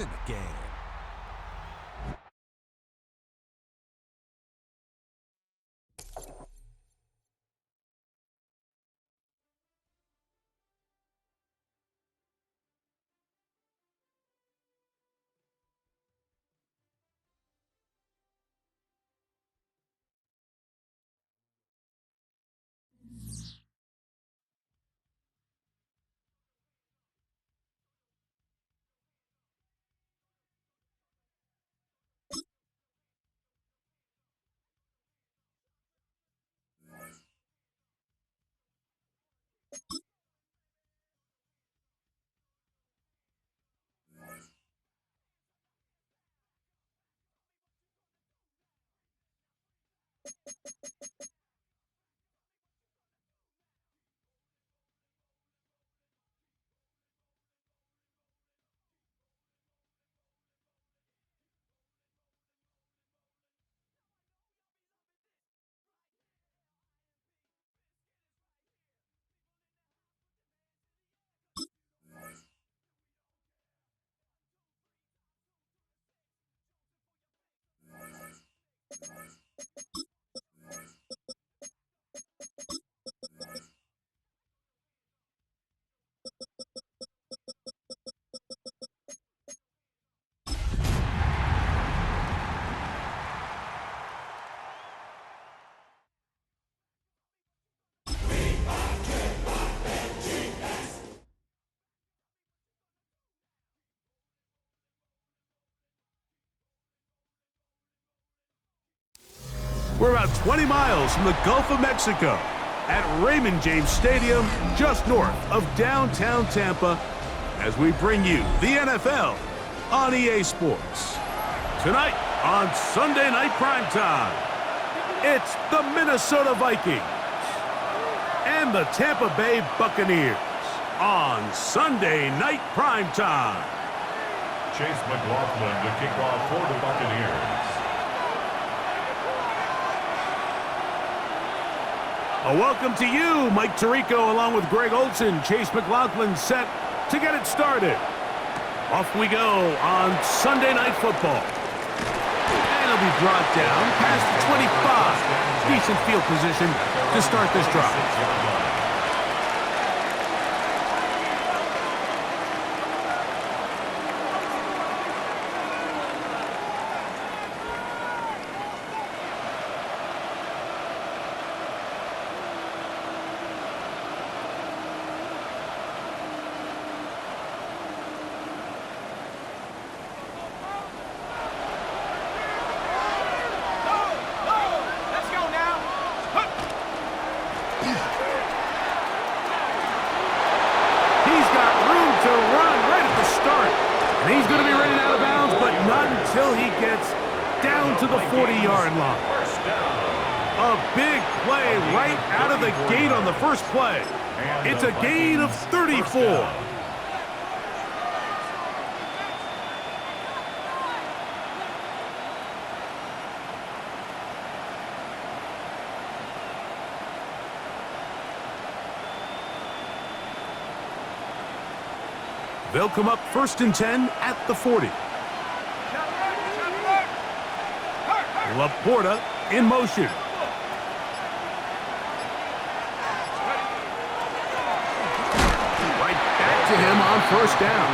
It's in the game. We're about 20 miles from the Gulf of Mexico at Raymond James Stadium, just north of downtown Tampa, as we bring you the NFL on EA Sports. Tonight on Sunday Night Primetime, it's the Minnesota Vikings and the Tampa Bay Buccaneers on Sunday Night Primetime. Chase McLaughlin to kick off for the Buccaneers. A welcome to you, Mike Tirico, along with Greg Olson. Chase McLaughlin set to get it started. Off we go on Sunday Night Football. And it'll be brought down past the 25. Decent field position to start this drive. Until he gets down to the 40-yard line. A big play right out of the gate on the first play. It's a gain of 34. They'll come up 1st and 10 at the 40. Laporta in motion. Right back to him on 1st down.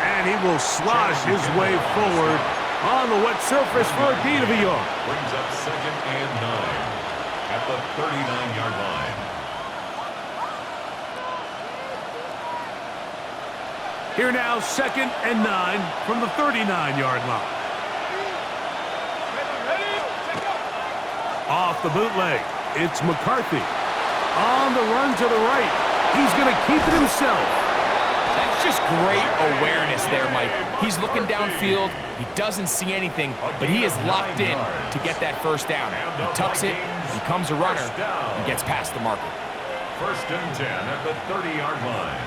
And he will slosh his way forward on the wet surface for a gain of a yard. Brings up 2nd and 9 at the 39-yard line. Here now, 2nd and 9 from the 39-yard line. Off the bootleg, it's McCarthy. On the run to the right. He's going to keep it himself. That's just great awareness there, Mike. He's looking downfield. He doesn't see anything, but he is locked in to get that 1st down. He tucks it, becomes a runner, and gets past the marker. 1st and 10 at the 30-yard line.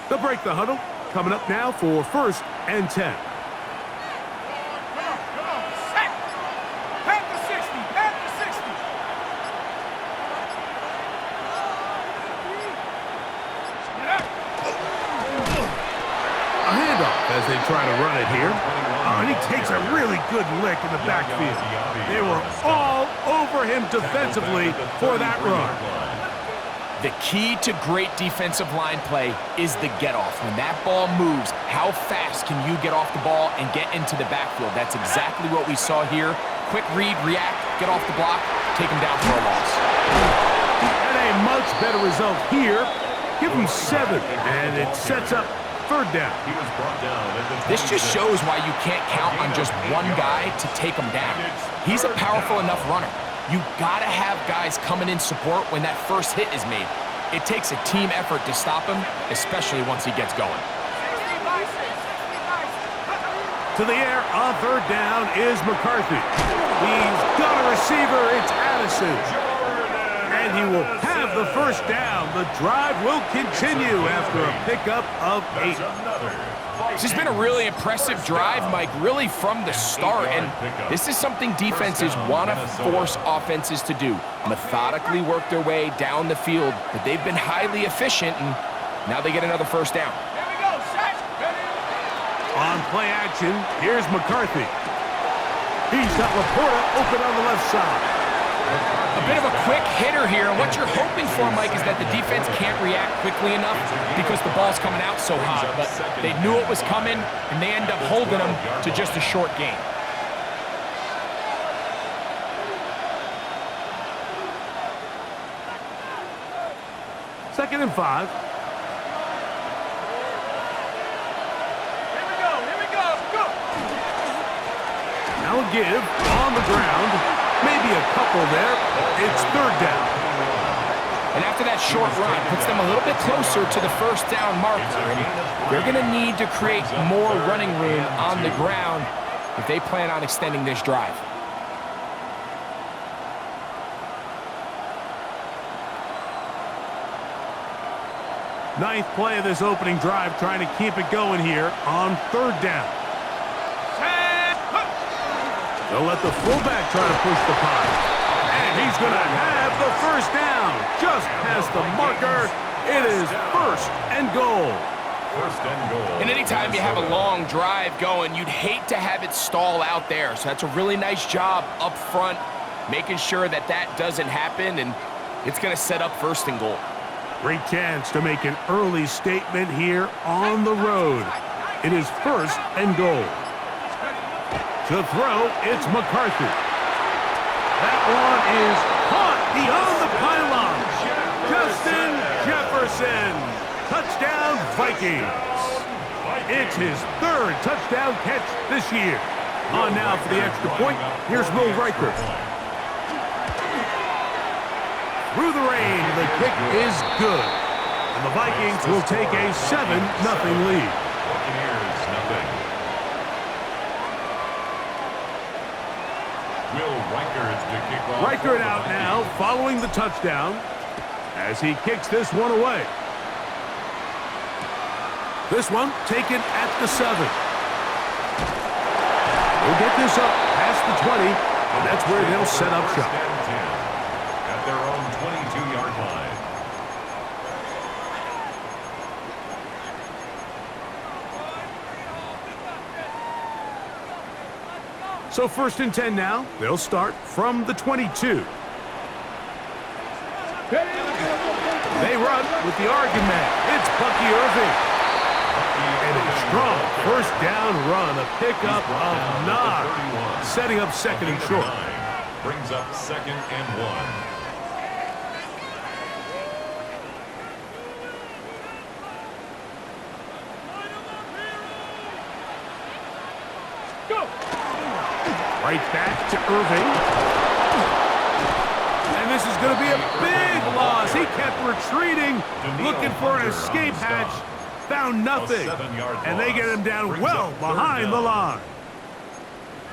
They'll break the huddle. Coming up now for 1st and 10. A handoff. they try to run it here. Oh, and he takes a really good lick in the backfield. They were all over him defensively for that run. The key to great defensive line play is the get-off. When that ball moves, how fast can you get off the ball and get into the backfield? That's exactly what we saw here. Quick read, react, get off the block, take him down for a loss. And a much better result here. Give him 7, and it sets up 3rd down. This just shows why you can't count on just one guy to take him down. He's a powerful enough runner. You gotta have guys coming in support when that first hit is made. It takes a team effort to stop him, especially once he gets going. To the air on 3rd down is McCarthy. He's got a receiver, it's Addison. And he will have the 1st down. The drive will continue after a pickup of 8. This has been a really impressive drive, Mike, really from the start. And this is something defenses want to force offenses to do. Methodically work their way down the field, but they've been highly efficient, and now they get another 1st down. On play action, here's McCarthy. He's got Laporta open on the left side. A bit of a quick hitter here, and what you're hoping for, Mike, is that the defense can't react quickly enough because the ball's coming out so hot. But they knew it was coming, and they end up holding them to just a short gain. Second and 5. Now a give on the ground. Maybe a couple there. It's 3rd down. And after that short run, puts them a little bit closer to the 1st down marker. And they're going to need to create more running room on the ground if they plan on extending this drive. Ninth play of this opening drive, trying to keep it going here on 3rd down. They'll let the fullback try to push the pile. And he's going to have the 1st down. Just past the marker. It is 1st and goal. 1st and goal. And anytime you have a long drive going, you'd hate to have it stall out there. So that's a really nice job up front, making sure that that doesn't happen, and it's going to set up 1st and goal. Great chance to make an early statement here on the road. It is 1st and goal. To throw, it's McCarthy. That one is caught beyond the pylon. Justin Jefferson. Touchdown, Vikings. It's his 3rd touchdown catch this year. On now for the extra point, here's Will Riker. Through the rain, the kick is good. And the Vikings will take a 7-0 lead. Buccaneers, nothing. Will Riker to kick off. Riker it out now, following the touchdown, as he kicks this one away. This one taken at the 7. They'll get this up past the 20, and that's where they'll set up shop. At their own 22-yard line. So 1st and 10 now. They'll start from the 22. They run with the argument. It's Bucky Irving. And a strong 1st down run, a pickup of 9, setting up 2nd and short. Brings up 2nd and 1. Right back to Irving. And this is going to be a big loss. He kept retreating, looking for an escape hatch. Found nothing. And they get him down well behind the line.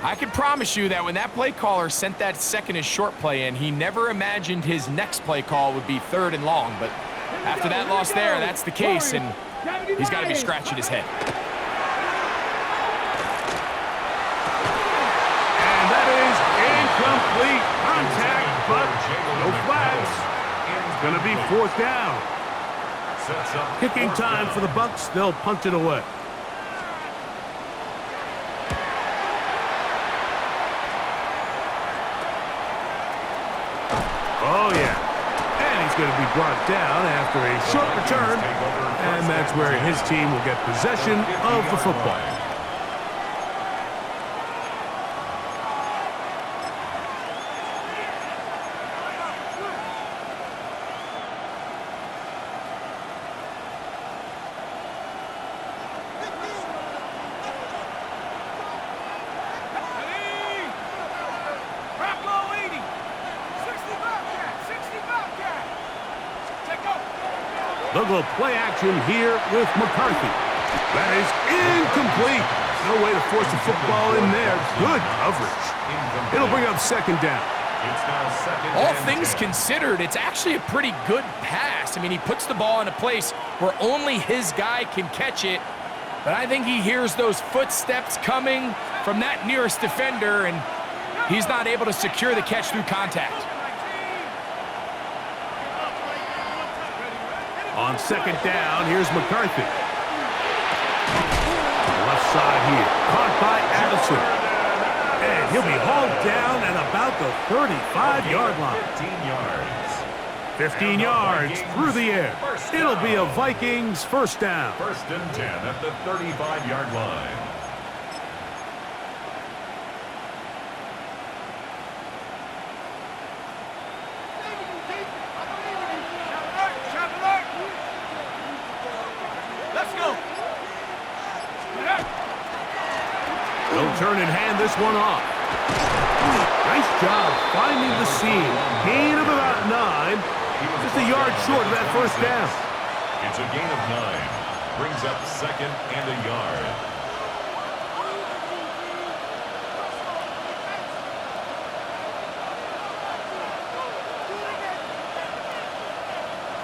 I can promise you that when that play caller sent that 2nd and short play in, he never imagined his next play call would be 3rd and long. But after that loss there, that's the case, and he's got to be scratching his head. And that is incomplete contact, but no flags. It's going to be 4th down. Kicking time for the Bucs. They'll punt it away. going to be brought down after a short return, and that's where his team will get possession of the football. They'll go play action here with McCarthy. That is incomplete. No way to force the football in there. Good coverage. It'll bring up second down. All things considered, it's actually a pretty good pass. I mean, he puts the ball in a place where only his guy can catch it. But I think he hears those footsteps coming from that nearest defender, and he's not able to secure the catch through contact. On second down, here's McCarthy. Left side here, caught by Addison. And he'll be hauled down at about the 35-yard line. 15 yards through the air. It'll be a Vikings first down. First and 10 at the 35-yard line. They'll turn and hand this one off. Nice job finding the seam. Gain of about 9. Just a yard short of that first down. It's a gain of 9. Brings up second and a yard.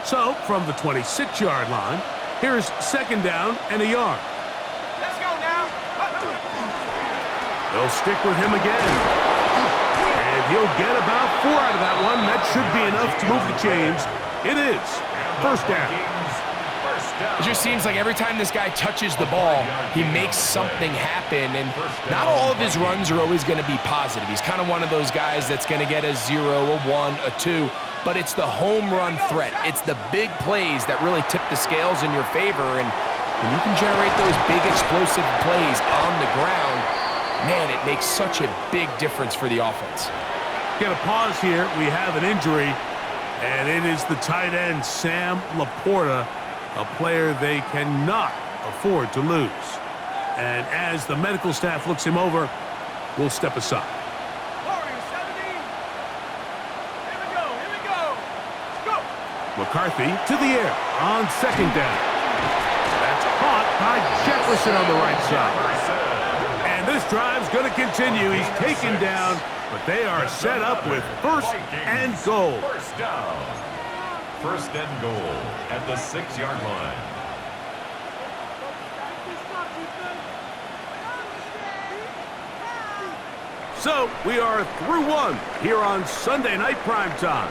So, from the 26-yard line, here's second down and a yard. Let's go now. They'll stick with him again. And he'll get about 4 out of that one. That should be enough to move the chains. It is. First down. It just seems like every time this guy touches the ball, he makes something happen. And not all of his runs are always going to be positive. He's kind of one of those guys that's going to get a 0, a 1, a 2. But it's the home run threat. It's the big plays that really tip the scales in your favor. And when you can generate those big explosive plays on the ground, man, it makes such a big difference for the offense. Get a pause here. We have an injury, and it is the tight end, Sam Laporta, a player they cannot afford to lose. And as the medical staff looks him over, we'll step aside. McCarthy to the air on second down. That's caught by Jefferson on the right side. And this drive's going to continue. He's taken down, but they are set up with first and goal. First down. First and goal at the 6-yard line. So we are through one here on Sunday Night Primetime.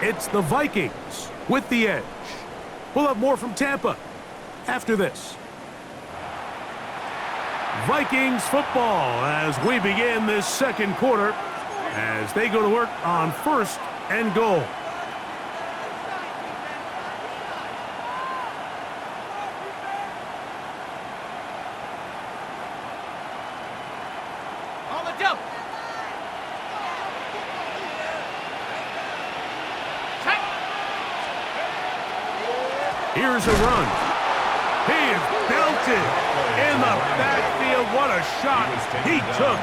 It's the Vikings with the edge. We'll have more from Tampa after this. Vikings football as we begin this second quarter as they go to work on first and goal. On the jump. Here's a run. He is belted in the backfield. What a shot he took.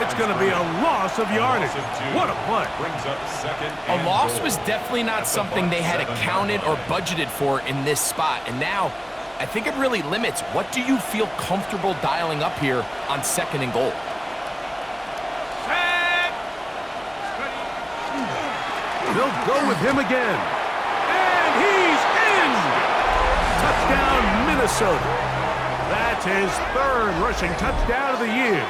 It's going to be a loss of yardage. What a play. A loss was definitely not something they had accounted or budgeted for in this spot. And now, I think it really limits. What do you feel comfortable dialing up here on second and goal? They'll go with him again. And he's in! Touchdown, Minnesota. That's his third rushing touchdown of the year.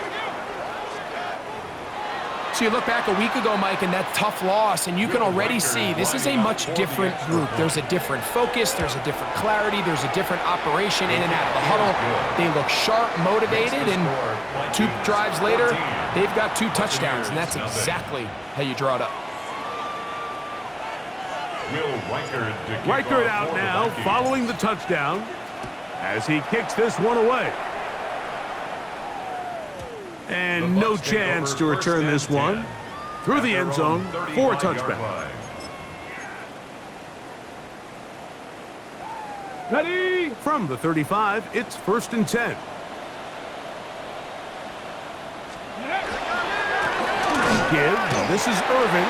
So you look back a week ago, Mike, and that tough loss, and you can already see this is a much different group. There's a different focus, there's a different clarity, there's a different operation in and out of the huddle. They look sharp, motivated, and 2 drives later, they've got 2 touchdowns, and that's exactly how you draw it up. Will Reichard to kick Reichard off out for the now, Vikings. following the touchdown, as he kicks this one away. And no Bucs take chance over to return first this and one 10 through the at end their zone own for a 35-yard touchback. line. Ready? From the 35, it's 1st and 10. Give. This is Irvin.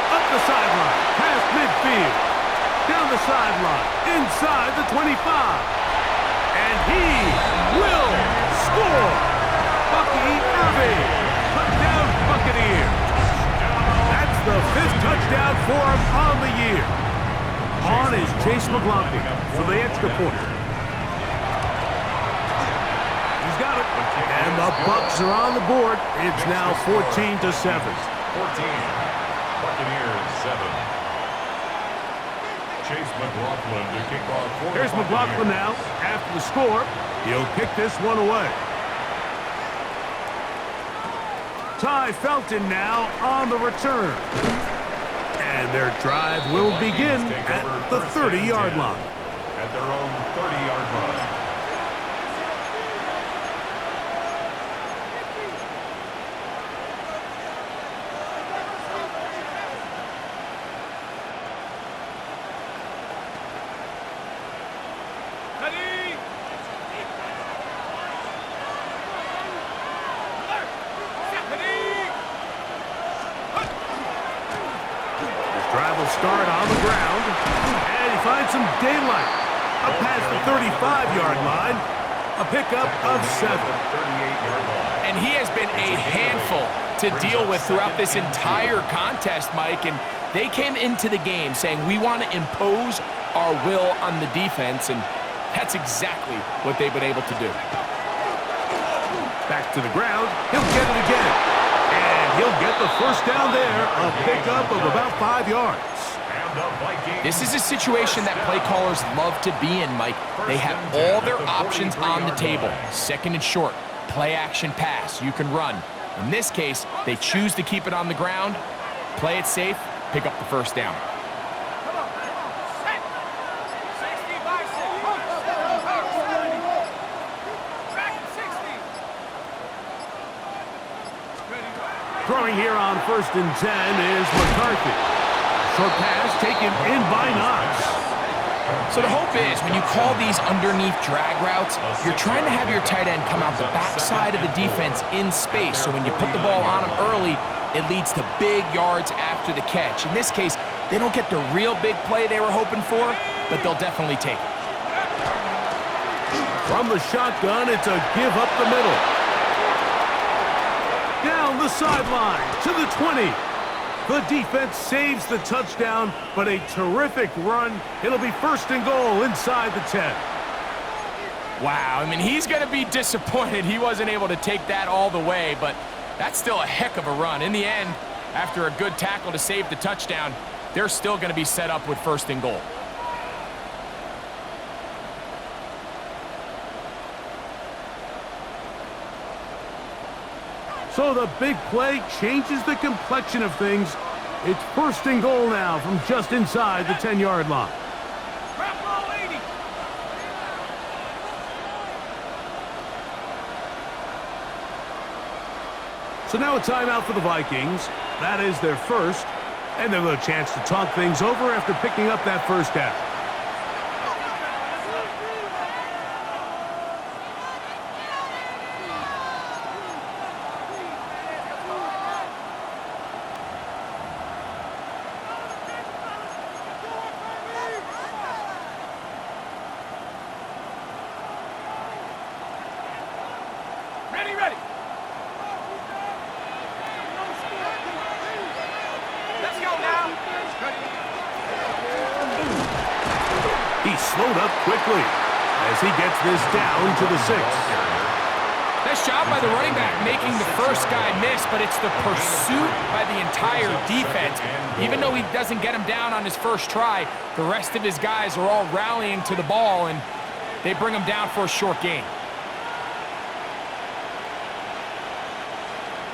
Up the sideline. Past midfield. Down the sideline. Inside the 25. And he will score. Bucky Irvin. Touchdown Buccaneers. That's the 5th touchdown for him on the year. On is Chase McLaughlin for the extra point. He's got it. And the Bucs are on the board. It's now 14-7. 14. Buccaneers 7. Chase McLaughlin to kick off for Here's the McLaughlin now. After the score, he'll kick this one away. Ty Felton now on the return. And their drive will begin at the 30-yard line. At their own 30-yard line. Drive will start on the ground, and he finds some daylight. Up past the 35-yard line, a pickup of 7. 38-yard line. And he has been a handful to deal with throughout this entire contest, Mike. And they came into the game saying, we want to impose our will on the defense, and that's exactly what they've been able to do. Back to the ground, he'll get it again. And he'll get the first down there, a pickup of about 5 yards. And the Vikings. This is a situation that play callers love to be in, Mike. They have all their options on the table. 2nd and short, play action pass, you can run. In this case, they choose to keep it on the ground, play it safe, pick up the first down. Throwing here on 1st and 10 is McCarthy. Short pass taken in by Knox. So the hope is when you call these underneath drag routes, you're trying to have your tight end come out the backside of the defense in space. So when you put the ball on him early, it leads to big yards after the catch. In this case, they don't get the real big play they were hoping for, but they'll definitely take it. From the shotgun, it's a give up the middle. Down the sideline to the 20. The defense saves the touchdown, but a terrific run. It'll be 1st and goal inside the 10. Wow, I mean, he's going to be disappointed he wasn't able to take that all the way, but that's still a heck of a run. In the end, after a good tackle to save the touchdown, they're still going to be set up with 1st and goal. So the big play changes the complexion of things. It's 1st and goal now from just inside the 10-yard line. So now a timeout for the Vikings. That is their first, and they'll have a chance to talk things over after picking up that first down. Ready. Let's go now. He's slowed up quickly as he gets this down to the 6. Nice job by the running back making the first guy miss, but it's the pursuit by the entire defense. Even though he doesn't get him down on his first try, the rest of his guys are all rallying to the ball, and they bring him down for a short gain.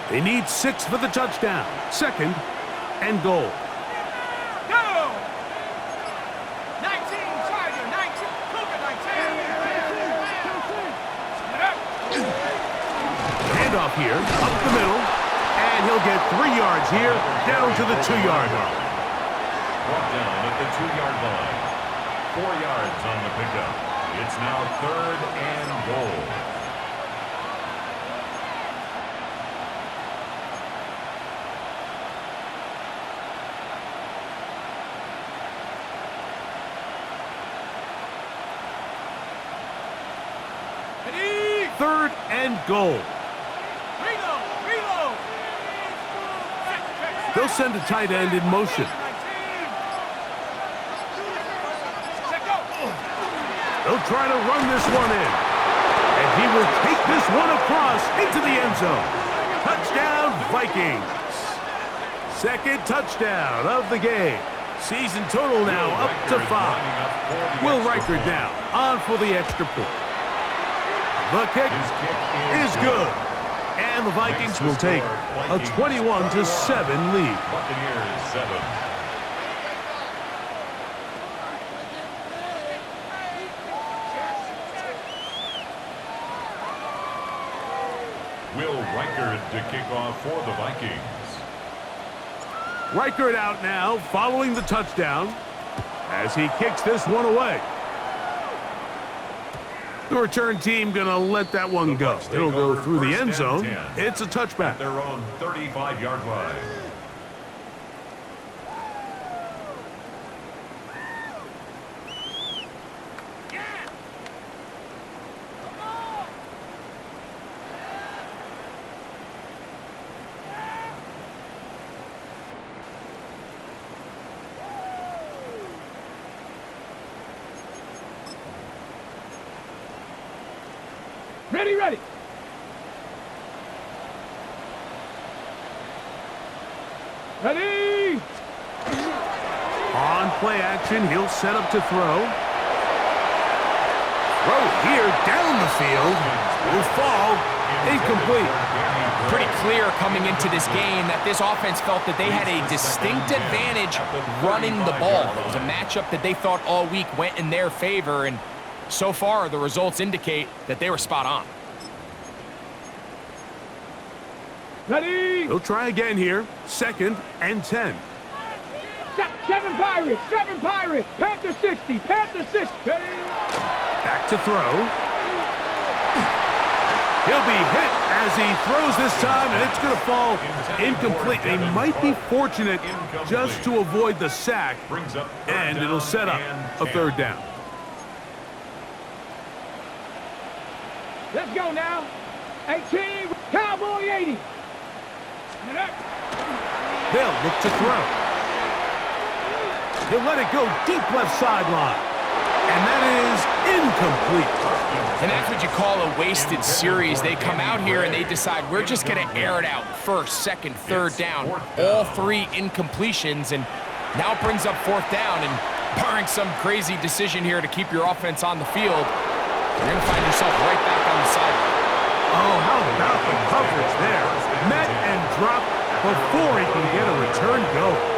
They need 6 for the touchdown. 2nd and goal. Go! They'll get 3 yards here, down to the 2-yard line. Brought down at the 2-yard line. 4 yards on the pickup. It's now 3rd and goal. Third and goal. Reload! They'll send a tight end in motion. They'll try to run this one in. And he will take this one across into the end zone. Touchdown, Vikings. Second touchdown of the game. Season total now up to 5. Will Reichard now on for the extra point. The kick is good. And the Vikings will take a 21-7 lead. Buccaneers 7. Will Reichard to kick off for the Vikings. Reichard out now following the touchdown as he kicks this one away. The return team gonna let that one go. It'll go through the end zone. It's a touchback. At their own 35-yard line. Ready. Ready! On play action, he'll set up to throw. Throw here down the field. Will fall. Incomplete. Pretty clear coming into this game that this offense felt that they had a distinct advantage running the ball. It was a matchup that they thought all week went in their favor, and so far the results indicate that they were spot on. Ready! He'll try again here. 2nd and 10. 7 Pirates! Panther 60! Ready? Back to throw. He'll be hit as he throws this time, and it's going to fall incomplete. They might be fortunate just to avoid the sack, and it'll set up a 3rd down. Let's go now. 18, Cowboy 80. They'll look to throw. He'll let it go deep left sideline. And that is incomplete. And that's what you call a wasted series. They come out here and they decide we're just going to air it out. 1st, 2nd, 3rd down. All 3 incompletions, and now it brings up 4th down. And barring some crazy decision here to keep your offense on the field, you're going to find yourself right back on the sideline. Oh, how about the coverage there? Met and dropped before he can get a return go.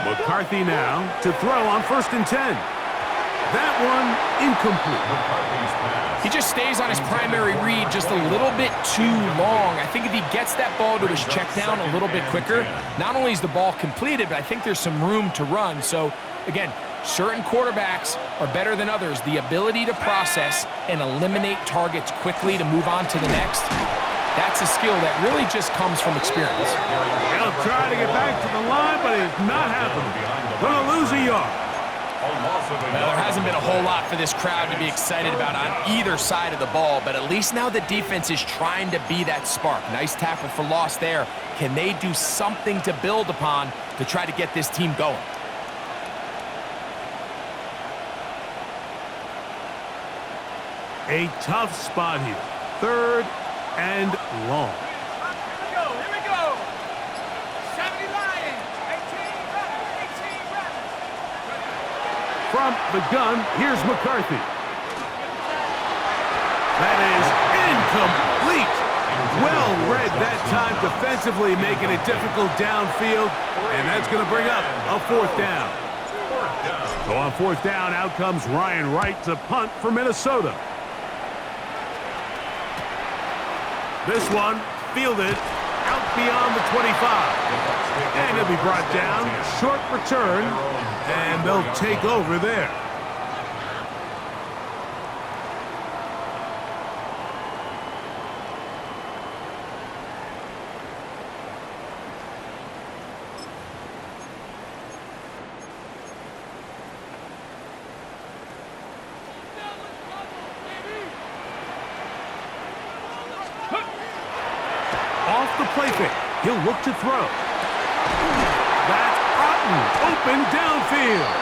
McCarthy now to throw on 1st and 10. That one incomplete. He just stays on his primary read just a little bit too long. I think if he gets that ball to his check down a little bit quicker, not only is the ball completed, but I think there's some room to run. So, again, certain quarterbacks are better than others. The ability to process and eliminate targets quickly to move on to the next, that's a skill that really just comes from experience. He'll try to get back to the line, but it's not happening. Gonna lose a yard. Well, there hasn't been a whole lot for this crowd to be excited about on either side of the ball, but at least now the defense is trying to be that spark. Nice tackle for loss there. Can they do something to build upon to try to get this team going? A tough spot here. 3rd and long. Here we go. 70 Lions, 18 Rebels. From the gun, here's McCarthy. complete. Well read that time defensively, making it difficult downfield, and that's going to bring up a 4th down. So on 4th down, out comes Ryan Wright to punt for Minnesota. This one fielded out beyond the 25. And he'll be brought down, short return, and they'll take over there. Off the play fake, he'll look to throw. That's Otten, open downfield.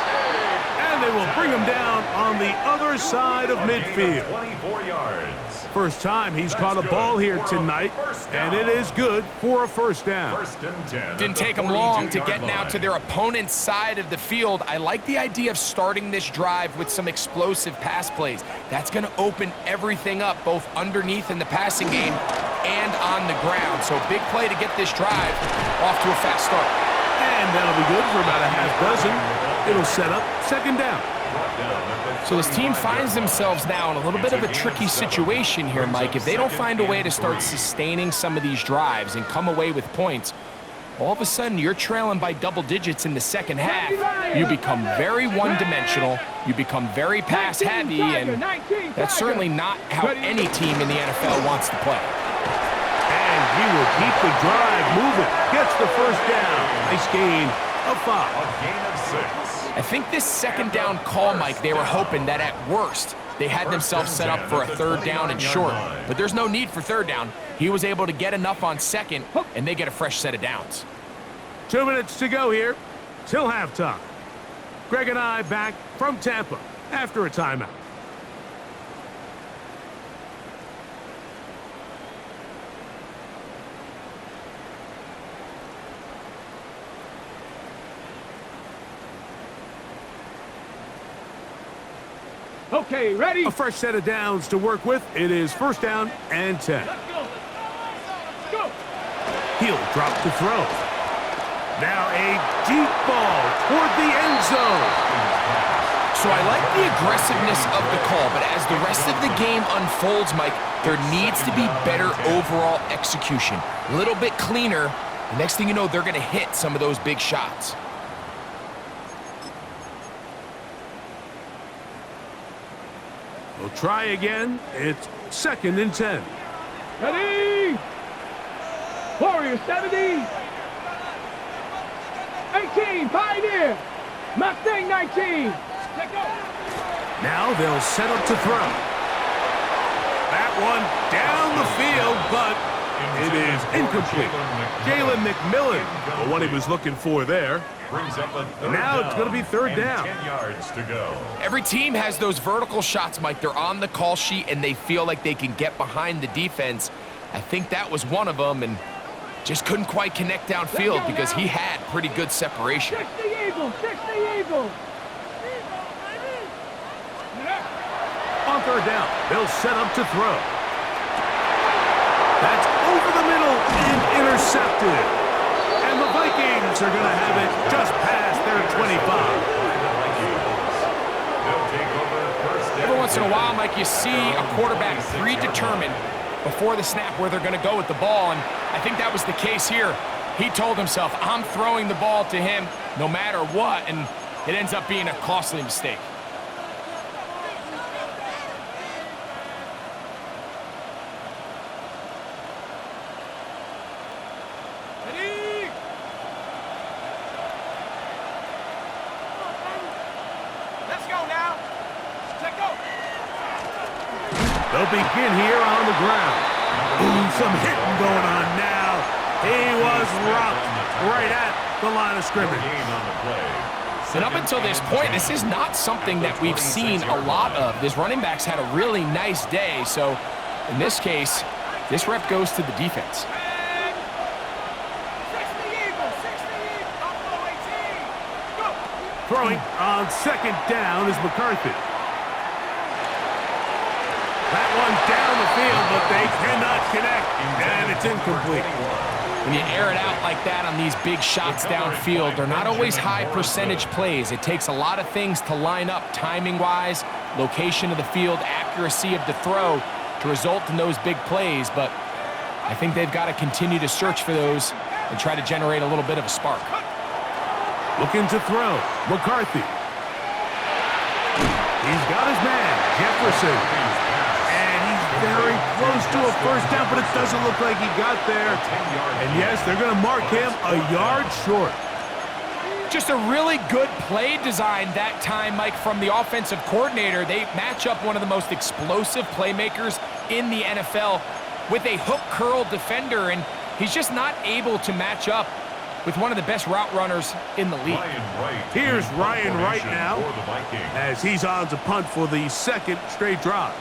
And they will bring him down on the other side of midfield. 24 yards. First time he's caught a ball here tonight, and it is good for a 1st down. 1st and 10. Didn't take them long to get now to their opponent's side of the field. I like the idea of starting this drive with some explosive pass plays. That's going to open everything up, both underneath in the passing game and on the ground. So big play to get this drive off to a fast start. And that'll be good for about a half dozen. It'll set up 2nd down. So this team finds themselves now in a little bit of a tricky situation here, Mike. If they don't find a way to start sustaining some of these drives and come away with points, all of a sudden you're trailing by double digits in the 2nd half. You become very one-dimensional. You become very pass-heavy, and that's certainly not how any team in the NFL wants to play. And he will keep the drive moving. Gets the 1st down. Nice gain of 5. A gain of 6. I think this 2nd down call, Mike, they were hoping that at worst they had themselves set up for a 3rd down and short. But there's no need for 3rd down. He was able to get enough on 2nd, and they get a fresh set of downs. 2 minutes to go here till halftime. Greg and I back from Tampa after a timeout. Okay, ready? A fresh set of downs to work with. It is 1st down and 10. Let's go. Go. He'll drop to throw. Now a deep ball toward the end zone. So I like the aggressiveness of the call, but as the rest of the game unfolds, Mike, there needs to be better overall execution. A little bit cleaner. The next thing you know, they're going to hit some of those big shots. We'll try again. It's 2nd and 10. Ready? Warrior 70. 18, Pioneer. Mustang 19. Let go. Now they'll set up to throw. That one down the field, but it is incomplete. Jalen McMillan, the one he was looking for there. Now it's going to be 3rd down. 10 yards to go. Every team has those vertical shots, Mike. They're on the call sheet, and they feel like they can get behind the defense. I think that was one of them, and just couldn't quite connect downfield because he had pretty good separation. 60 Eagle, 60 Eagle. On 3rd down, they'll set up to throw. That's over the middle and intercepted. And the Vikings are going to have it just past their 25. Every once in a while, Mike, you see a quarterback predetermined before the snap where they're going to go with the ball, and I think that was the case here. He told himself, I'm throwing the ball to him no matter what, and it ends up being a costly mistake. They'll begin here on the ground. Ooh, some hitting going on now. He was rocked right at the line of scrimmage. And up until this point, this is not something that we've seen a lot of. This running back's had a really nice day, so in this case, this rep goes to the defense. Throwing on 2nd down is McCarthy. That one going down the field, but they cannot connect, and it's incomplete. When you air it out like that on these big shots downfield, they're not always high percentage plays. It takes a lot of things to line up timing-wise, location of the field, accuracy of the throw to result in those big plays, but I think they've got to continue to search for those and try to generate a little bit of a spark. Looking to throw, McCarthy. He's got his man, Jefferson. And he's very close to a first down, but it doesn't look like he got there. And yes, they're going to mark him a yard short. Just a really good play design that time, Mike, from the offensive coordinator. They match up one of the most explosive playmakers in the NFL with a hook curl defender, and he's just not able to match up with one of the best route runners in the league. Here's Ryan Wright now as he's on to punt for the second straight drive.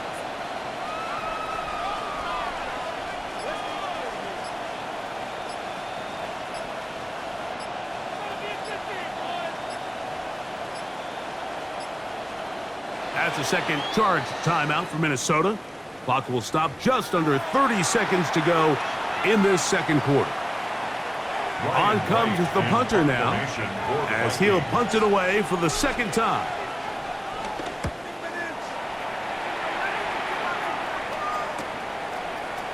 That's a second charge timeout for Minnesota. Clock will stop just under 30 seconds to go in this second quarter. On comes the punter now, as he'll punt it away for the second time.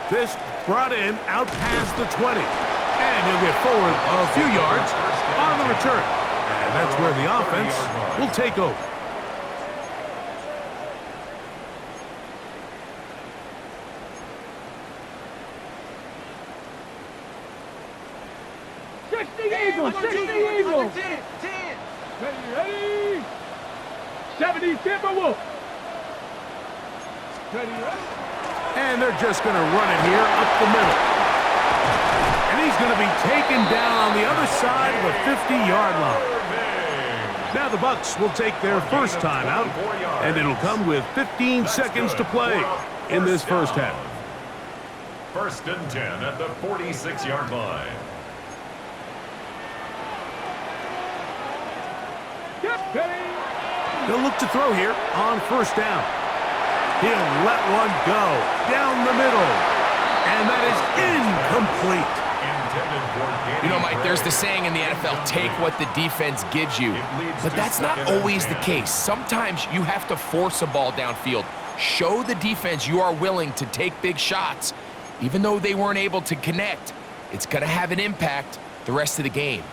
This brought in out past the 20, and he'll get forward a few yards on the return. And that's where the offense will take over. Eagles, 60 Eagles. 10. Ready. 70 Timberwolves. Ready. And they're just going to run it here up the middle. And he's going to be taken down on the other side of the 50-yard line. Now the Bucs will take their first timeout, and it'll come with 15 seconds to play in this first half. 1st and 10 at the 46-yard line. He'll look to throw here on first down. He'll let one go down the middle. And that is incomplete. You know, Mike, there's the saying in the NFL, take what the defense gives you. But that's not always the case. Sometimes you have to force a ball downfield. Show the defense you are willing to take big shots. Even though they weren't able to connect, it's going to have an impact the rest of the game.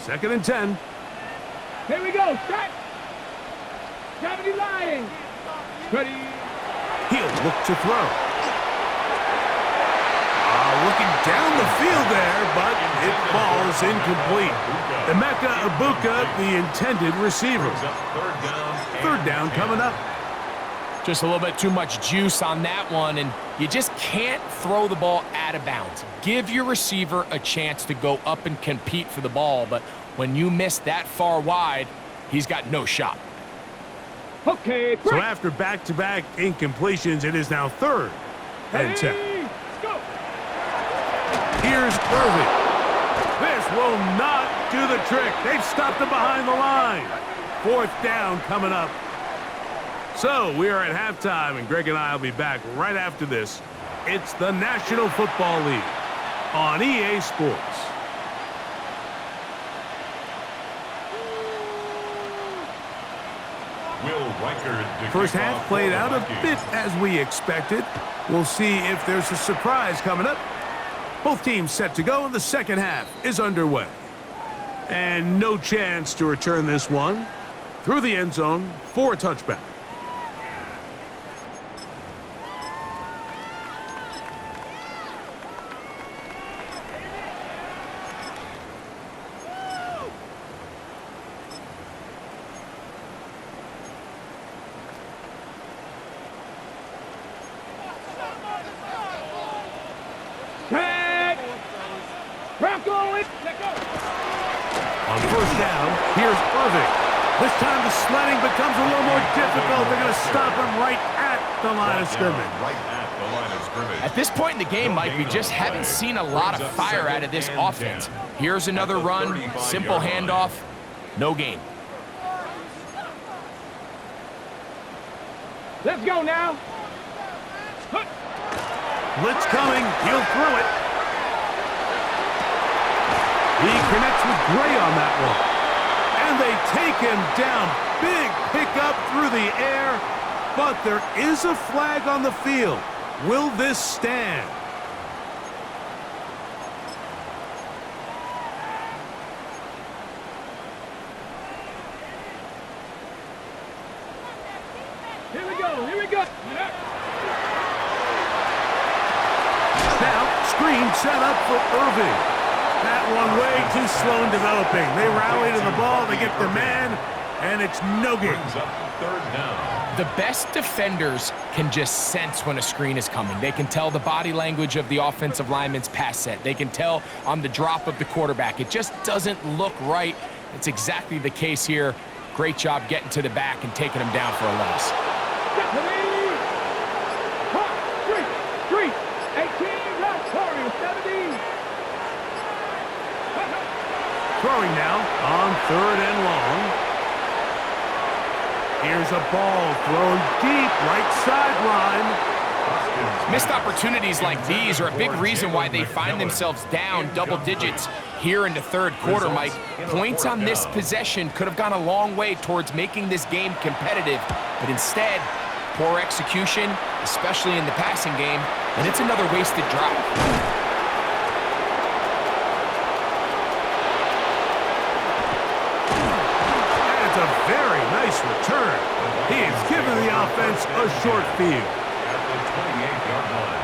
2nd and 10. Here we go. Set. 70 Lions. Ready. He'll look to throw. Looking down the field there, but it falls incomplete. Emeka Ibuka, the intended receiver. 3rd down coming up. Just a little bit too much juice on that one, and you just can't throw the ball out of bounds. Give your receiver a chance to go up and compete for the ball, but when you miss that far wide, he's got no shot. Okay, so after back-to-back incompletions, it is now 3rd and 10. Let's go. Here's Irving. This will not do the trick. They've stopped him behind the line. 4th down coming up. So we are at halftime, and Greg and I will be back right after this. It's the National Football League on EA Sports. First half played out a bit as we expected. We'll see if there's a surprise coming up. Both teams set to go, and the second half is underway. And no chance to return this one through the end zone for a touchback. On first down, here's Irving. This time the sledding becomes a little more difficult. They're going to stop him right at the line of scrimmage. At this point in the game, Mike, we just haven't seen a lot of fire out of this offense. Here's another run, simple handoff, no gain. Let's go now. Blitz coming. He'll throw it. He connects with Gray on that one. And they take him down. Big pickup through the air. But there is a flag on the field. Will this stand? Here we go. Here we go. Now, screen set up for Irving. That one way too slow in developing. They rally to the ball, they get their man, and it's no good. Brings up third down. The best defenders can just sense when a screen is coming. They can tell the body language of the offensive lineman's pass set. They can tell on the drop of the quarterback. It just doesn't look right. It's exactly the case here. Great job getting to the back and taking him down for a loss. Three. 18, left, corner, 17. Throwing now on third and long. Here's a ball thrown deep, right sideline. Missed opportunities like these are a big reason why they find themselves down double digits here in the third quarter, Mike. Points on this possession could have gone a long way towards making this game competitive, but instead, poor execution, especially in the passing game, and it's another wasted drive. A very nice return. He has given the offense a short field. At the 28-yard line.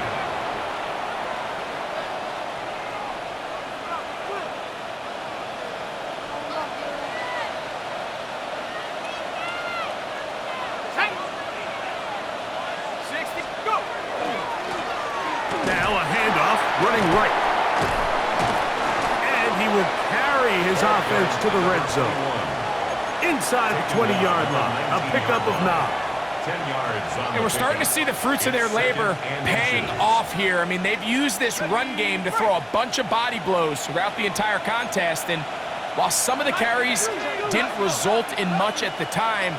Now a handoff, running right. And he will carry his offense to the red zone. Inside the 20-yard line, a pickup of 9. 10 yards on And we're starting to see the fruits of their labor paying off here. I mean, they've used this run game to throw a bunch of body blows throughout the entire contest, and while some of the carries didn't result in much at the time,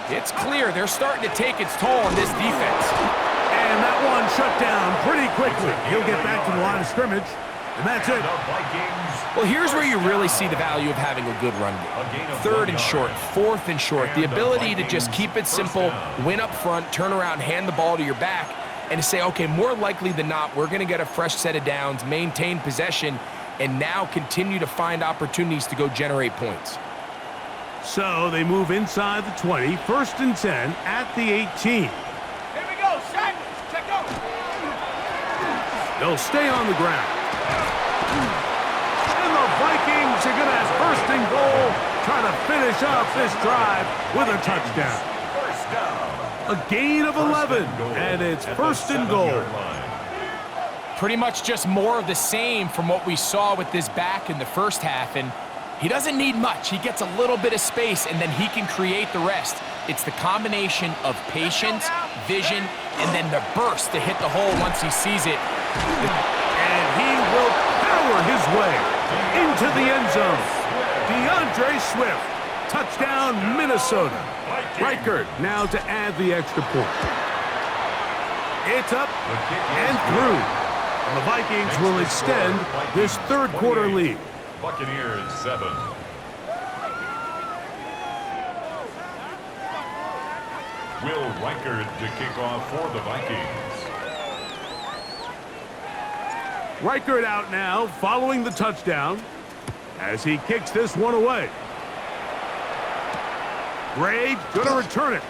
it's clear they're starting to take its toll on this defense. And that one shut down pretty quickly. He'll get back to the line of scrimmage, and that's it. Well, here's where you really see the value of having a good run game. Third and short, fourth and short, the ability to just keep it simple, win up front, turn around, hand the ball to your back, and to say, okay, more likely than not, we're going to get a fresh set of downs, maintain possession, and now continue to find opportunities to go generate points. So they move inside the 20, first and 10 at the 18. Here we go, set, go. They'll stay on the ground. And the Vikings are going to have first and goal, trying to finish off this drive with a touchdown. First down. A gain of 11, and it's first and goal. Pretty much just more of the same from what we saw with this back in the first half, and he doesn't need much. He gets a little bit of space, and then he can create the rest. It's the combination of patience, vision, and then the burst to hit the hole once he sees it. And he will power his way into the end zone. DeAndre Swift, touchdown Minnesota. Reichert now to add the extra point. It's up and through. And the Vikings will extend this third quarter lead. Buccaneers 7. Will Reichert to kick off for the Vikings. Reichert out now, following the touchdown, as he kicks this one away. Gray going to return it.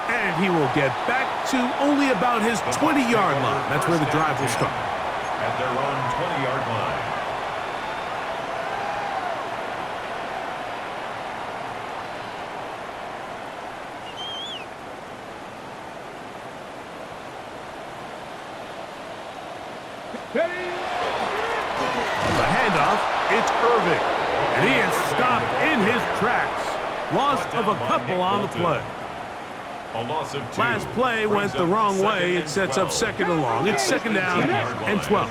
And he will get back to only about his 20-yard line. That's where the drive will start. At their own 20-yard line. The handoff, it's Irving. And he is stopped in his tracks. Loss of a couple on the play. A loss of 2. Last play went the wrong way. It sets up second and long. It's second down and 12.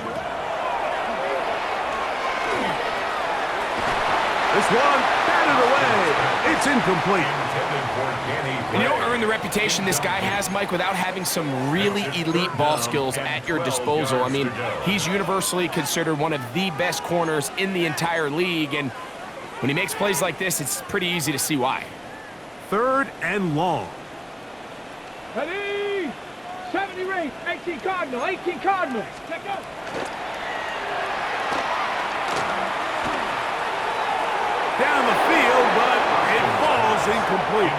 This one batted away. It's incomplete. And you don't earn the reputation this guy has, Mike, without having some really elite ball skills at your disposal. I mean, he's universally considered one of the best corners in the entire league, and when he makes plays like this, it's pretty easy to see why. 3rd and long. Ready? 70 rate, 18 Cardinal, 18 Cardinal. Check out. Down the field, but it falls incomplete.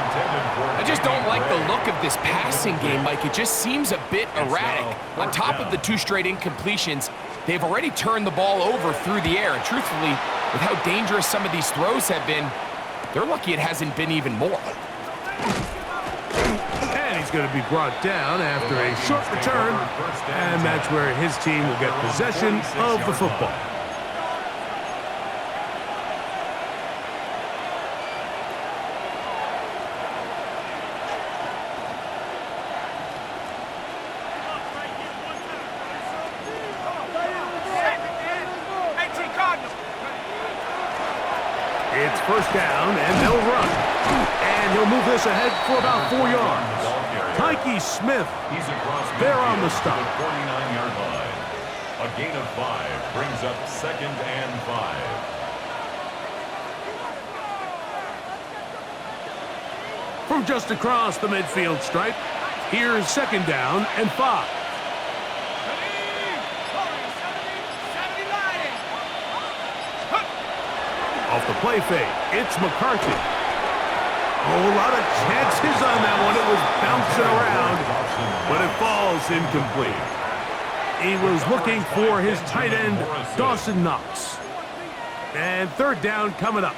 I just don't like the look of this passing game, Mike. It just seems a bit erratic. On top of the 2 straight incompletions, they've already turned the ball over through the air. And truthfully, with how dangerous some of these throws have been, they're lucky it hasn't been even more. And he's going to be brought down after a short return. And that's where his team will get possession of the football. It's 1st down, and they'll run. And he'll move this ahead for about 4 yards. Tyke Smith, there on the stop. 49-yard line. A gain of 5 brings up 2nd and 5. From just across the midfield stripe, here's 2nd down and 5. Off the play fake, it's McCarthy. Oh, a lot of chances on that one. It was bouncing around, but it falls incomplete. He was looking for his tight end, Dawson Knox. And 3rd down coming up.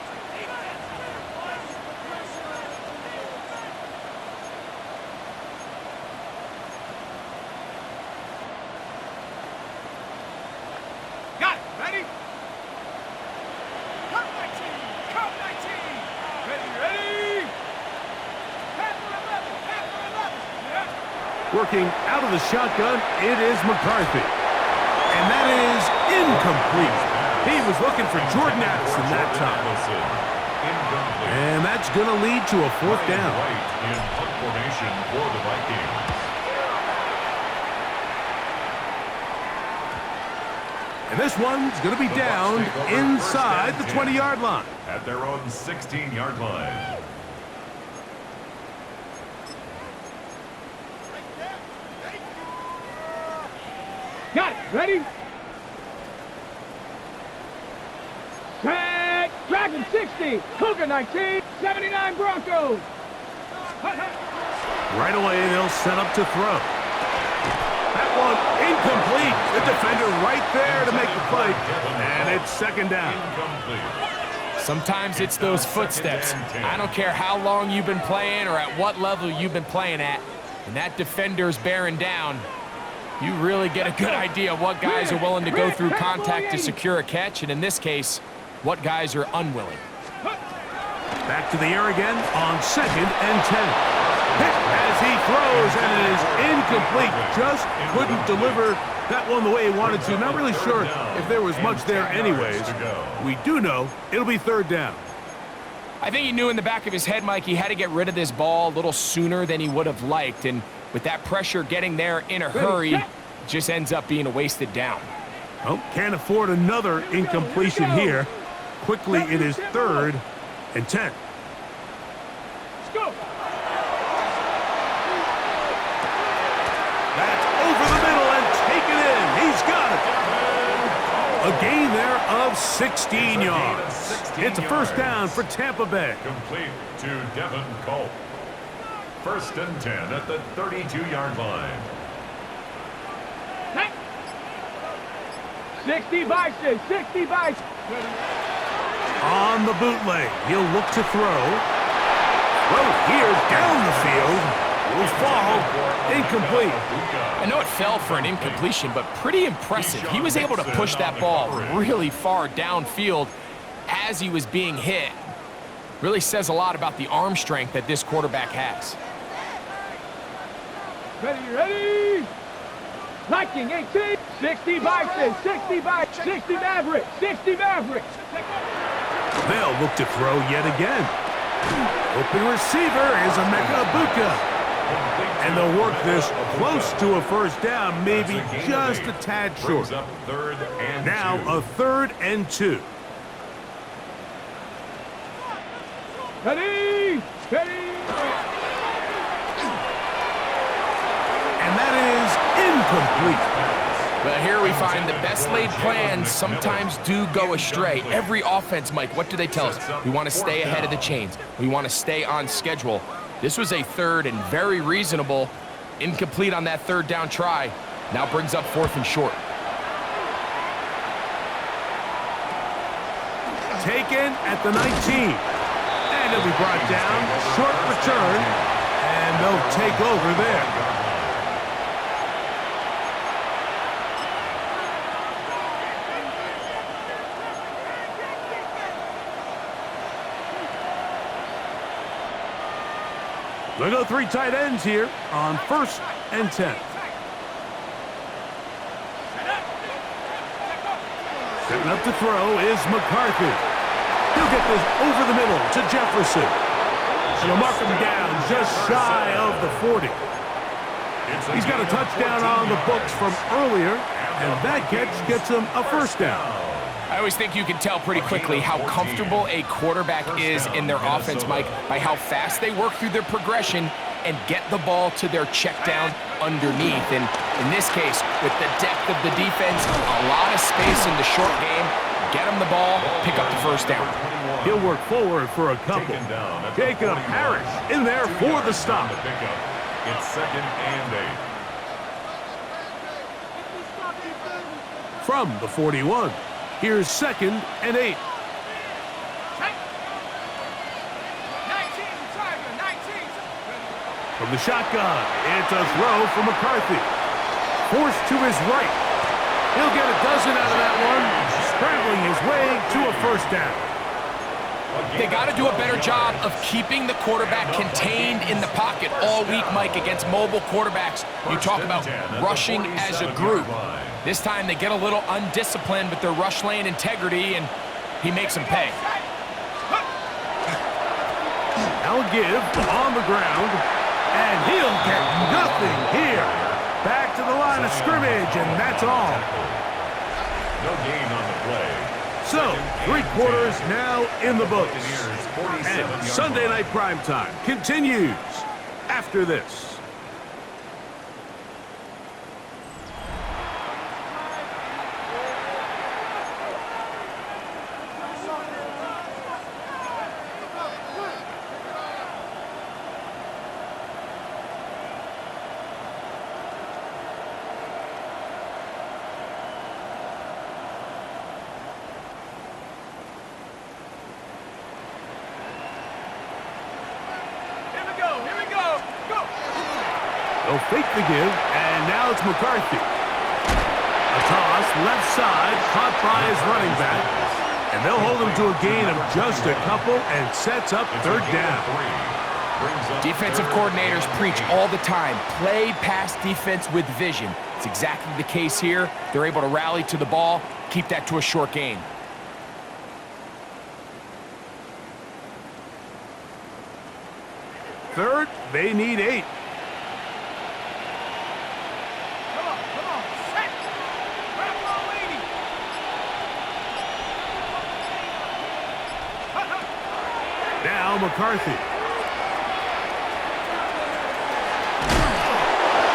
Got it. Ready? Come 19. Come 19. Ready? Tackle 11. Yeah. Working out of the shotgun, it is McCarthy. And that is incomplete. He was looking for Jordan Addison that time. And that's going to lead to a 4th down. In punt formation for the Vikings. And this one's going to be down inside the 20-yard line. At their own 16-yard line. Got it. Ready? Set. Dragon 60. Cougar 19. 79 Broncos. Right away, they'll set up to throw. That one incomplete. The defender right there to make the play. And it's 2nd down. Sometimes it's those footsteps. I don't care how long you've been playing or at what level you've been playing at. When that defender's bearing down, you really get a good idea of what guys are willing to go through contact to secure a catch, and in this case, what guys are unwilling. Back to the air again on 2nd and 10. Hit as he throws, and it is incomplete. Just couldn't deliver that one the way he wanted to. Not really sure if there was much there anyways. We do know it'll be 3rd down. I think he knew in the back of his head, Mike, he had to get rid of this ball a little sooner than he would have liked, and with that pressure getting there in a hurry, it just ends up being a wasted down. Oh, can't afford another incompletion here. Quickly, it is 3rd and 10. Let's go. That's over the middle and taken in. He's got it. A gain there of 16 yards. It's a 1st down for Tampa Bay. Complete to Devin Culp. 1st and 10 at the 32-yard line. 60 Bison. 60 Bison. On the bootleg, he'll look to throw. Well, here down the field will fall incomplete. I know it fell for an incompletion, but pretty impressive. He was able to push that ball really far downfield as he was being hit. Really says a lot about the arm strength that this quarterback has. Ready? Viking 18. 60 Bison. 60 Bison. 60 Mavericks. 60 Mavericks. They'll look to throw yet again. Open receiver is Emeka Ibuka. And they'll work this close to a first down, maybe just a tad short. Now a 3rd and 2. Ready, ready. And that is incomplete. Well, here we find the best laid plans sometimes do go astray. Every offense, Mike, what do they tell us? We want to stay ahead of the chains. We want to stay on schedule. This was a 3rd and very reasonable. Incomplete on that 3rd down try. Now brings up 4th and short. Taken at the 19. And he'll be brought down. Short return. And they'll take over there. They'll go 3 tight ends here on 1st and 10. Setting up to throw is McCarthy. He'll get this over the middle to Jefferson. He'll mark him down just shy of the 40. He's got a touchdown on the books from earlier, and that catch gets him a 1st down. I always think you can tell pretty quickly how comfortable a quarterback is in their offense, Mike, by how fast they work through their progression and get the ball to their check down underneath. And in this case, with the depth of the defense, a lot of space in the short game, get him the ball, pick up the 1st down. He'll work forward for a couple. Jacob Harris in there for the stop. It's 2nd and 8. From the 41. Here's 2nd and 8. From the shotgun, it's a throw for McCarthy. Forced to his right. He'll get a dozen out of that one, scrambling his way to a 1st down. They got to do a better job of keeping the quarterback contained in the pocket all week, Mike, against mobile quarterbacks. You talk about rushing as a group. This time they get a little undisciplined with their rush lane integrity, and he makes them pay. I'll give on the ground, and he'll get nothing here. Back to the line of scrimmage, and that's all. No gain on the play. So, 3 quarters now in the books. And Sunday Night Primetime continues after this. They'll fake the give, and now it's McCarthy. A toss, left side, caught by his running back. And they'll hold him to a gain of just a couple and sets up 3rd down. Defensive coordinators preach all the time, play pass defense with vision. It's exactly the case here. They're able to rally to the ball, keep that to a short gain. Third, they need 8. Now McCarthy.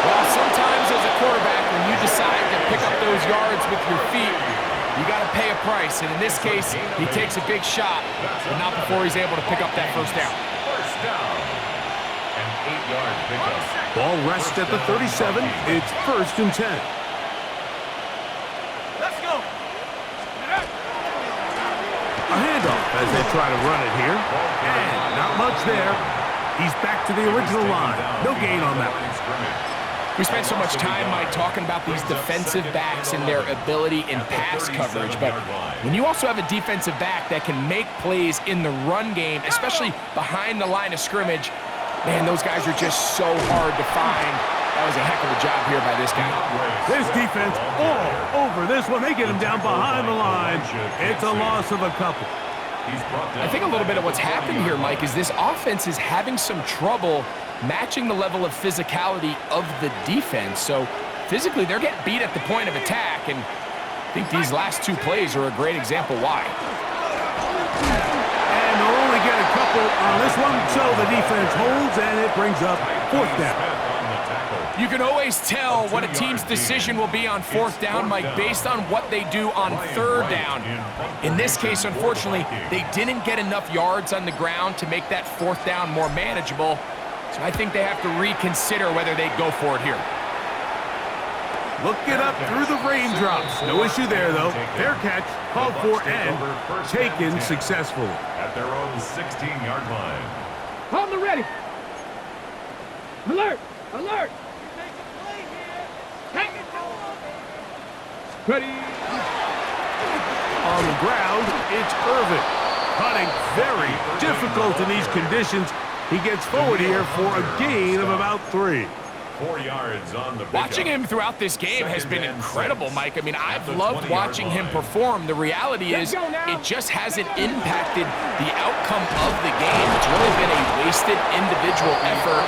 Well, sometimes as a quarterback, when you decide to pick up those yards with your feet, you got to pay a price. And in this case, he takes a big shot, but not before he's able to pick up that 1st down. 1st down. An 8-yard pickup. Ball rests at the 37. It's 1st and 10. A handoff as they try to run it here. And not much there. He's back to the original line. No gain on that. We spent so much time, Mike, talking about these defensive backs and their ability in pass coverage. But when you also have a defensive back that can make plays in the run game, especially behind the line of scrimmage, man, those guys are just so hard to find. That was a heck of a job here by this guy. This defense all over this one. They get him down behind the line. It's a loss of a couple. I think a little bit of what's happened here, Mike, is this offense is having some trouble matching the level of physicality of the defense. So physically, they're getting beat at the point of attack, and I think these last two plays are a great example why. And they'll only get a couple on this one, so the defense holds, and it brings up fourth down. You can always tell what a team's decision will be on fourth down, Mike, based on what they do on third down. In this case, unfortunately, they didn't get enough yards on the ground to make that fourth down more manageable. So I think they have to reconsider whether they go for it here. Looking up through the raindrops. No issue there, though. Fair catch, called for, and taken successfully. At their own 16-yard line. On the ready. Alert! Alert! Ready. On the ground, it's Irvin. Cutting very difficult in these conditions. He gets forward here for a gain of about 3. 4 yards on the pickup. Watching him throughout this game has been incredible, Mike. I mean, I've loved watching him perform. The reality is it just hasn't impacted the outcome of the game. It's really been a wasted individual effort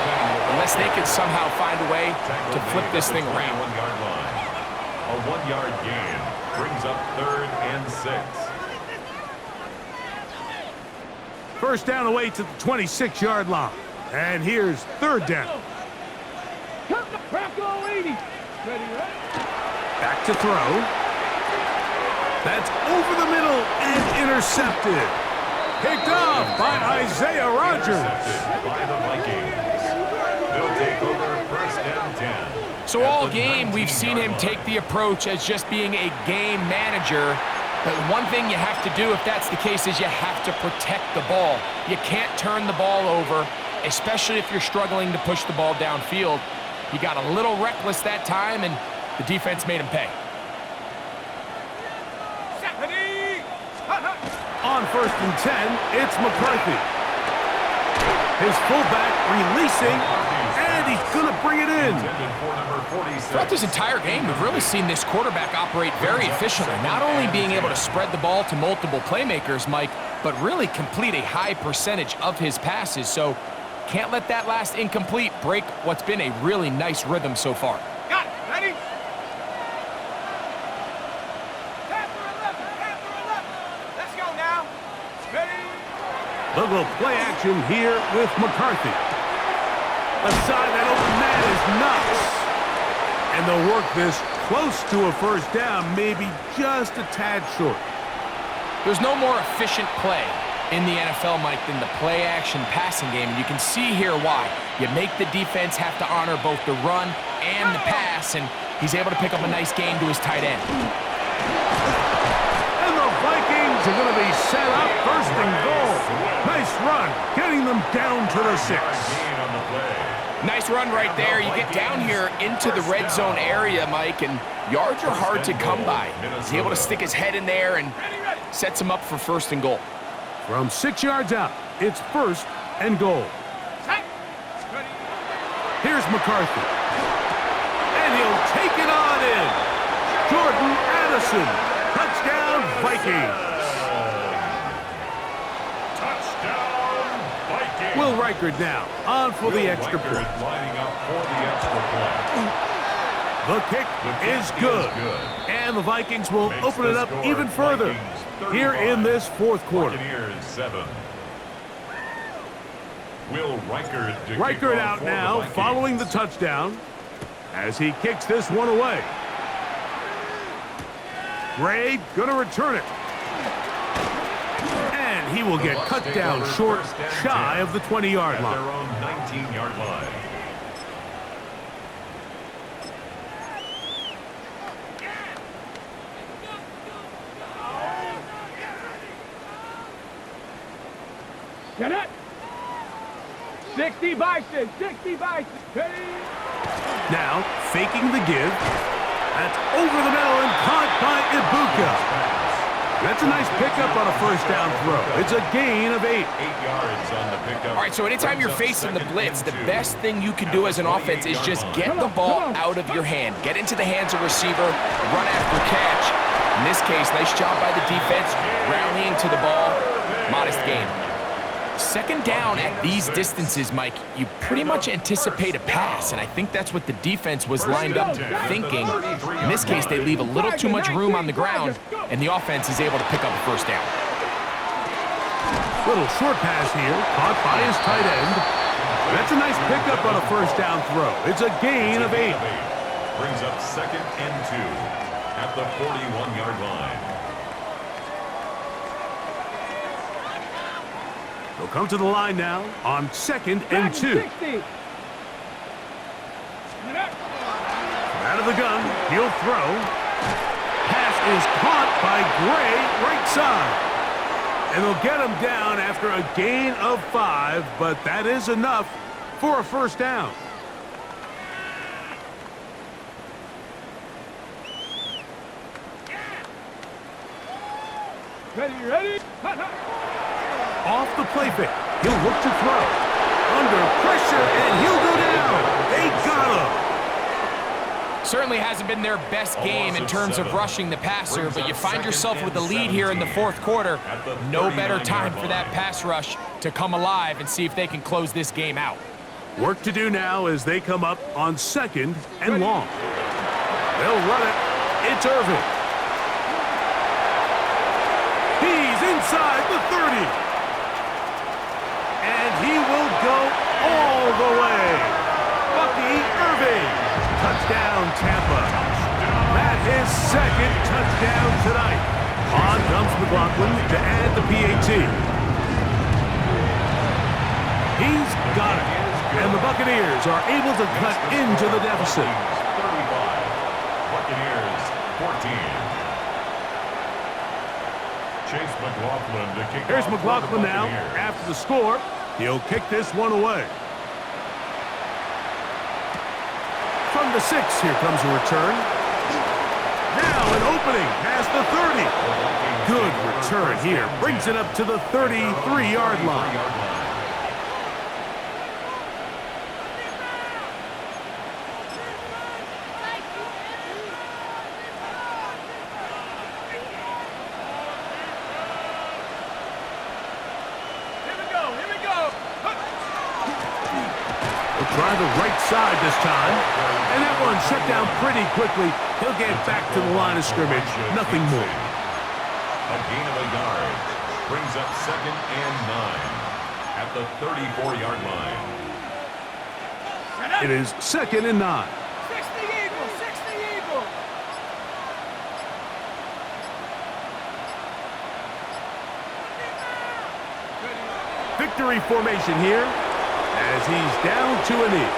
unless they could somehow find a way to flip this thing around. 1-yard line. A 1-yard gain brings up 3rd and 6. First down away to the 26-yard line. And here's third down. Bronco 80. Ready, right? Back to throw. That's over the middle and intercepted. Picked off by Isaiah Rodgers. By the Vikings. They'll take over 1st and 10. So all game, we've seen him take the approach as just being a game manager. But one thing you have to do if that's the case is you have to protect the ball. You can't turn the ball over, especially if you're struggling to push the ball downfield. He got a little reckless that time, and the defense made him pay. On 1st and 10, it's McCarthy. His fullback releasing, and he's going to bring it in. Throughout this entire game, we've really seen this quarterback operate very efficiently, not only being able to spread the ball to multiple playmakers, Mike, but really complete a high percentage of his passes. So can't let that last incomplete break what's been a really nice rhythm so far. Got it. Ready? Let's go now. Ready? A little play action here with McCarthy. Aside that open man is Knox. And they'll work this close to a first down, maybe just a tad short. There's no more efficient play in the NFL, Mike, than the play-action passing game. You can see here why. You make the defense have to honor both the run and the pass, and he's able to pick up a nice gain to his tight end. And the Vikings are going to be set up 1st and goal. Nice run, getting them down to the 6. Nice run right there. You get down here into the red zone area, Mike, and yards are hard to come by. He's able to stick his head in there and sets him up for 1st and goal. From 6 yards out, it's 1st and goal. Here's McCarthy. And he'll take it on in. Jordan Addison. Touchdown, Vikings. Touchdown, Vikings. Will Reichard now on for the extra point. Lining up for the extra point. The kick is good. And the Vikings will open it up even further here in this 4th quarter. Buccaneers 7. Will Reichard out now following the touchdown as he kicks this one away. Gray gonna return it. And he will get cut down short, shy of the 20-yard line. Their own 19-yard line. Get it. 60 Bison. 60 Bison. Ready? Now, faking the give. That's over the middle and caught by Ibuka. That's a nice pickup on a first down throw. It's a gain of 8. 8 yards on the pickup. All right, so anytime you're facing the blitz, the best thing you can do as an offense is just get the ball out of your hand. Get into the hands of receiver, run after catch. In this case, nice job by the defense, rallying to the ball. modest gain. Second down at these distances, Mike, you pretty much anticipate a pass, and I think that's what the defense was lined up thinking. In this case, they leave a little too much room on the ground, and the offense is able to pick up a first down. Little short pass here, caught by his tight end. That's a nice pickup on a first down throw. It's a gain of 8. Brings up 2nd and 2 at the 41-yard line. They'll come to the line now on 2nd and 2. Out of the gun, he'll throw. Pass is caught by Gray, right side. And they'll get him down after a gain of 5, but that is enough for a first down. Ready? Off the play fake. He'll look to throw. Under pressure, and he'll go down. They got him. Certainly hasn't been their best game in terms of rushing the passer, but you find yourself with the lead here in the fourth quarter. No better time for that pass rush to come alive and see if they can close this game out. Work to do now as they come up on 2nd and long. They'll run it. It's Irving. He's inside the 30. And he will go all the way. Bucky Irving. Touchdown, Tampa. That's his 2nd touchdown tonight. On comes McLaughlin to add the PAT. He's got it. And the Buccaneers are able to cut into the deficit. 35. Buccaneers 14. Chase McLaughlin to kick Here's off McLaughlin for the now Buccaneers. after the score. He'll kick this one away. From the 6, here comes a return. Now an opening past the 30. Good return here. Brings it up to the 33-yard line. Try the right side this time. And that one shut down pretty quickly. He'll get back to the line of scrimmage. Nothing more. A gain of a yard. Brings up 2nd and 9 at the 34-yard line. It is 2nd and 9. 60 Eagle. Victory formation here as he's down to a knee.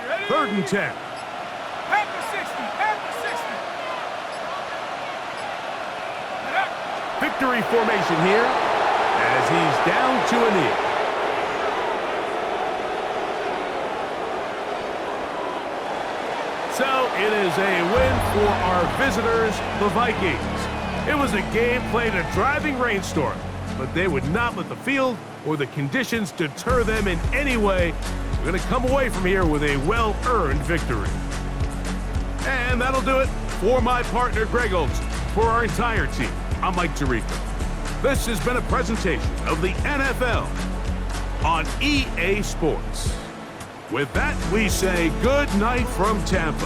Ready? 3rd and 10. Half the 60. Victory formation here as he's down to a knee. So it is a win for our visitors, the Vikings. It was a game played in a driving rainstorm, but they would not let the field or the conditions deter them in any way. We're going to come away from here with a well-earned victory. And that'll do it for my partner, Greg Olson. For our entire team, I'm Mike Tirico. This has been a presentation of the NFL on EA Sports. With that, we say good night from Tampa.